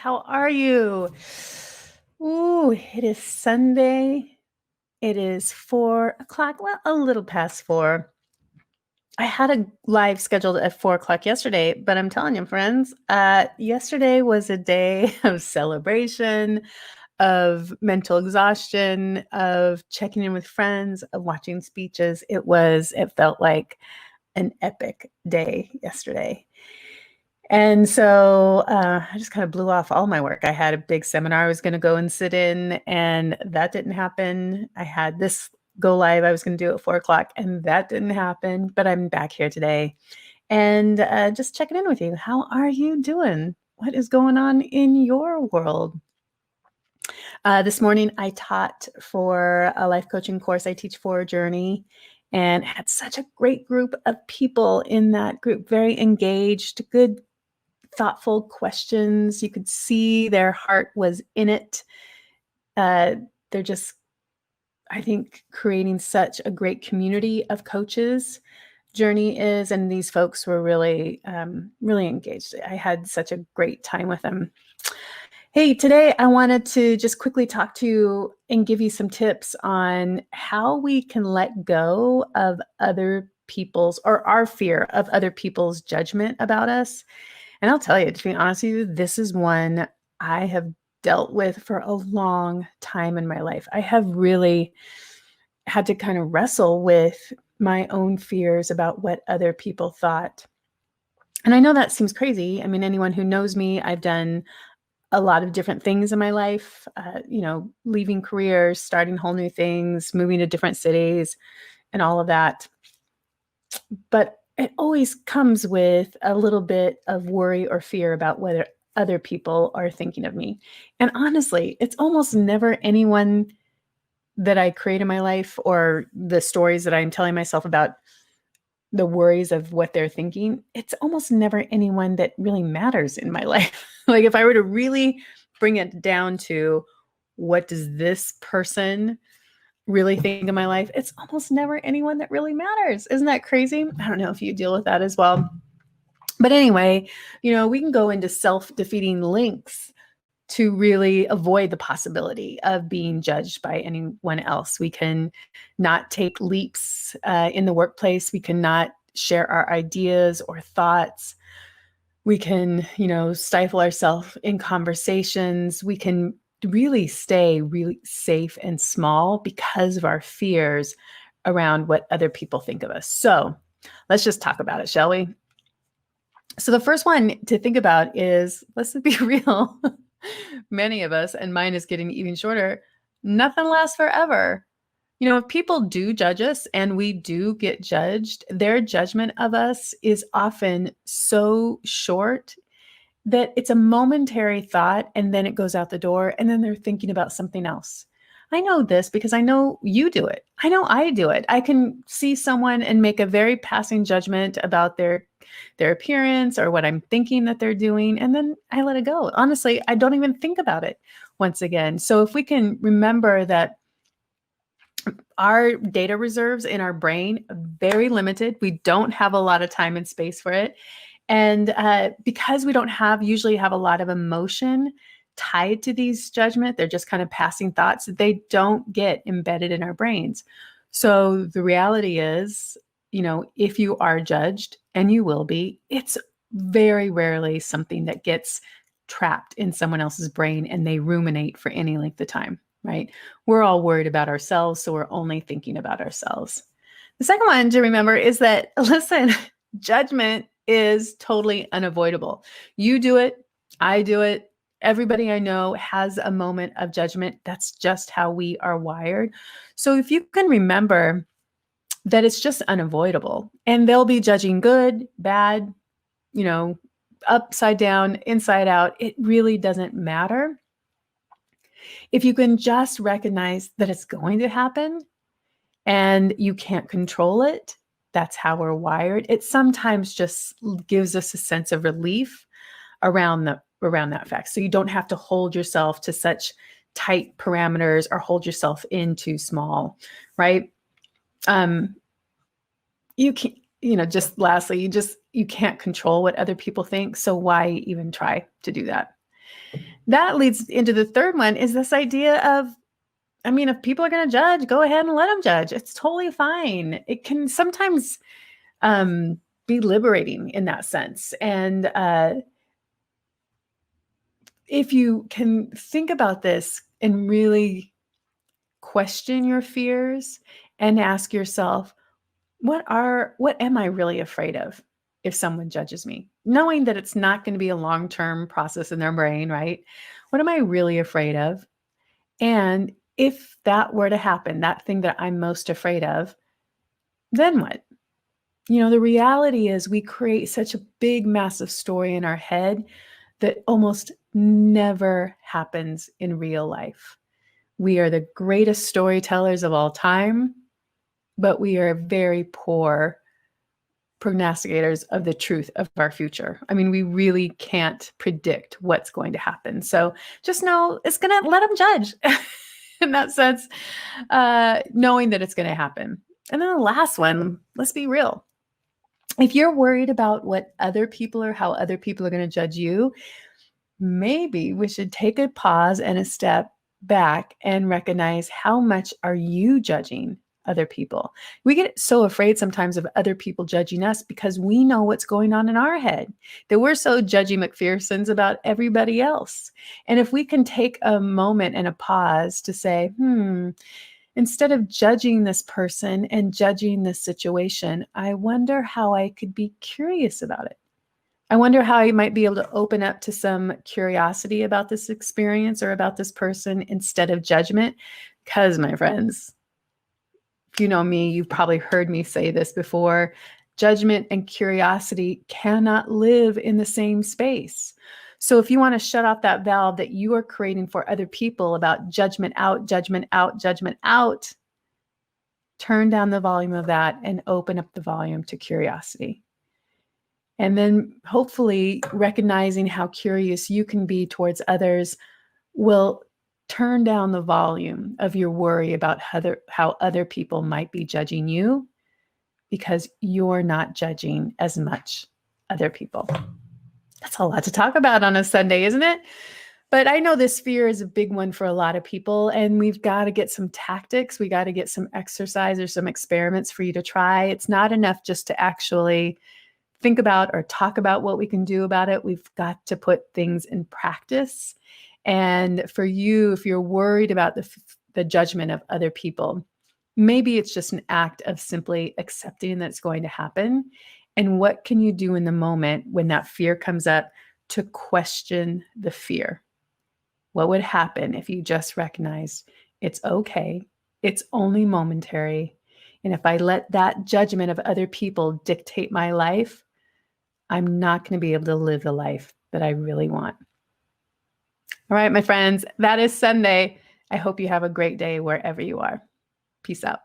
How are you? Ooh, it is Sunday. It is 4 o'clock. Well, a little past four. I had a live scheduled at 4 o'clock yesterday, but I'm telling you, friends, yesterday was a day of celebration, of mental exhaustion, of checking in with friends, of watching speeches. It felt like an epic day yesterday. And so I just kind of blew off all my work. I had a big seminar I was going to go and sit in, and that didn't happen. I had this go live I was going to do at 4 o'clock, and that didn't happen. But I'm back here today and just checking in with you. How are you doing? What is going on in your world? This morning, I taught for a life coaching course. I teach for Journey and had such a great group of people in that group, very engaged, good thoughtful questions. You could see their heart was in it. They're just, I think, creating such a great community of coaches. Journey is, and these folks were really, really engaged. I had such a great time with them. Hey, today I wanted to just quickly talk to you and give you some tips on how we can let go of other people's or our fear of other people's judgment about us. And I'll tell you, to be honest with you, this is one I have dealt with for a long time in my life. I have really had to kind of wrestle with my own fears about what other people thought. And I know that seems crazy. I mean, anyone who knows me, I've done a lot of different things in my life, leaving careers, starting whole new things, moving to different cities, and all of that. But it always comes with a little bit of worry or fear about whether other people are thinking of me. And honestly, it's almost never anyone that I create in my life or the stories that I'm telling myself about the worries of what they're thinking. It's almost never anyone that really matters in my life. Like if I were to really bring it down to what does this person really think of my life, it's almost never anyone that really matters. Isn't that crazy? I don't know if you deal with that as well. But anyway, we can go into self-defeating links to really avoid the possibility of being judged by anyone else. We can not take leaps in the workplace. We cannot share our ideas or thoughts. We can, stifle ourselves in conversations. We can really stay really safe and small because of our fears around what other people think of us. So let's just talk about it, shall we? So the first one to think about is, let's be real. Many of us, and mine is getting even shorter, nothing lasts forever. If people do judge us and we do get judged, their judgment of us is often so short that it's a momentary thought and then it goes out the door and then they're thinking about something else. I know this because I know you do it. I know I do it. I can see someone and make a very passing judgment about their appearance or what I'm thinking that they're doing, and then I let it go. Honestly, I don't even think about it once again. So if we can remember that our data reserves in our brain are very limited, we don't have a lot of time and space for it. And because we don't usually have a lot of emotion tied to these judgment, they're just kind of passing thoughts. They don't get embedded in our brains. So the reality is, if you are judged, and you will be, it's very rarely something that gets trapped in someone else's brain and they ruminate for any length of time, right? We're all worried about ourselves, so we're only thinking about ourselves. The second one to remember is that, listen, judgment is totally unavoidable. You do it, I do it. Everybody I know has a moment of judgment. That's just how we are wired. So if you can remember that it's just unavoidable, and they'll be judging good, bad, upside down, inside out. It really doesn't matter. If you can just recognize that it's going to happen and you can't control it, that's how we're wired. It sometimes just gives us a sense of relief around that fact. So you don't have to hold yourself to such tight parameters or hold yourself in too small, right? You can, just lastly, you can't control what other people think. So why even try to do that? that leads into the third one is this idea of, I mean, if people are going to judge, go ahead and let them judge. It's totally fine. It can sometimes be liberating in that sense. And if you can think about this and really question your fears and ask yourself, what am I really afraid of if someone judges me? Knowing that it's not going to be a long-term process in their brain, right? What am I really afraid of? And if that were to happen, that thing that I'm most afraid of, then what? The reality is we create such a big, massive story in our head that almost never happens in real life. We are the greatest storytellers of all time, but we are very poor prognosticators of the truth of our future. I mean, we really can't predict what's going to happen. So just know it's going to let them judge in that sense, knowing that it's going to happen. And then the last one, let's be real. If you're worried about what other people or how other people are going to judge you, maybe we should take a pause and a step back and recognize how much are you judging other people. We get so afraid sometimes of other people judging us because we know what's going on in our head, that we're so judgy McPhersons about everybody else. And if we can take a moment and a pause to say, instead of judging this person and judging this situation, I wonder how I could be curious about it. I wonder how I might be able to open up to some curiosity about this experience or about this person instead of judgment. Because, my friends, if you know me, you've probably heard me say this before. Judgment and curiosity cannot live in the same space. So if you want to shut off that valve that you are creating for other people about judgment out, judgment out, judgment out, turn down the volume of that and open up the volume to curiosity. And then hopefully recognizing how curious you can be towards others will turn down the volume of your worry about how other people might be judging you, because you're not judging as much other people. That's a lot to talk about on a Sunday, isn't it? But I know this fear is a big one for a lot of people, and we've got to get some tactics. We got to get some exercise or some experiments for you to try. It's not enough just to actually think about or talk about what we can do about it. We've got to put things in practice. And for you, if you're worried about the judgment of other people, maybe it's just an act of simply accepting that it's going to happen. And what can you do in the moment when that fear comes up to question the fear? What would happen if you just recognized it's okay, it's only momentary, and if I let that judgment of other people dictate my life, I'm not going to be able to live the life that I really want. All right, my friends, that is Sunday. I hope you have a great day wherever you are. Peace out.